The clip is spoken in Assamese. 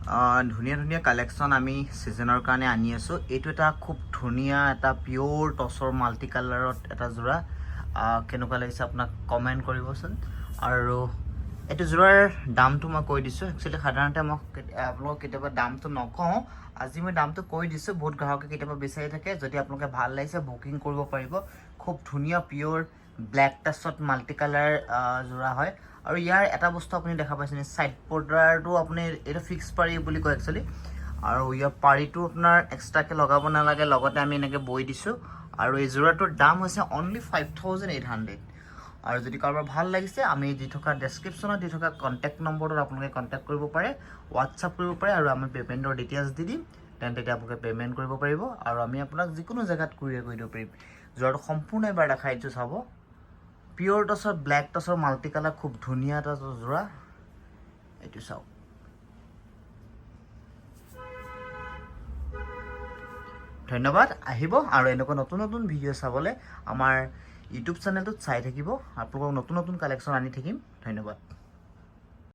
ধুনীয়া ধুনীয়া কালেকশ্যন আমি ছিজনৰ কাৰণে আনি আছোঁ। এইটো এটা খুব ধুনীয়া এটা পিয়'ৰ টচৰ মাল্টি কালাৰত এটা যোৰা। কেনেকুৱা লাগিছে আপোনাক কমেণ্ট কৰিবচোন। আৰু এইটো যোৰাৰ দামটো মই কৈ দিছোঁ। একচুৱেলি সাধাৰণতে মই আপোনালোকক কেতিয়াবা দামটো নকওঁ, আজি মই দামটো কৈ দিছোঁ। বহুত গ্ৰাহকে কেতিয়াবা বিচাৰি থাকে, যদি আপোনালোকে ভাল লাগিছে বুকিং কৰিব পাৰিব। খুব ধুনীয়া পিয়'ৰ ব্লেক টাচত মাল্টি কালাৰ যোৰা হয়। আৰু ইয়াৰ এটা বস্তু আপুনি দেখা পাইছে নে, ছাইড বৰ্ডাৰটো আপুনি এইটো ফিক্স পাৰি বুলি কয় একচুৱেলি। আৰু ইয়াৰ পাৰিটো আপোনাৰ এক্সট্ৰাকৈ লগাব নালাগে, লগতে আমি এনেকৈ বৈ দিছোঁ। আৰু এই যোৰাটোৰ দাম হৈছে অনলি 5800। আৰু যদি কাৰোবাৰ ভাল লাগিছে, আমি দি থকা ডেছক্ৰিপশ্যনত দি থকা কণ্টেক্ট নম্বৰটোত আপোনালোকে কণ্টেক্ট কৰিব পাৰে, হোৱাটছআপ কৰিব পাৰে, আৰু আমি পে'মেণ্টৰ ডিটেইলছ দি দিম। তেতিয়া আপোনালোকে পে'মেণ্ট কৰিব পাৰিব, আৰু আমি আপোনাক যিকোনো জেগাত কুৰিয়াৰ কৰি দিব পাৰিম। যোৰাটো সম্পূৰ্ণ এবাৰ দেখাই দিছোঁ, চাব। পিয়'ৰ টচৰ ব্লেক টচৰ মাল্টি কালাৰ, খুব ধুনীয়া এটা যোৰা। এইটো চাওক। ধন্যবাদ। আহিব আৰু এনেকুৱা নতুন নতুন ভিডিঅ' চাবলৈ আমাৰ ইউটিউব চেনেলটোত চাই থাকিব। আপোনালোকক নতুন নতুন কালেকশ্যন আনি থাকিম। ধন্যবাদ।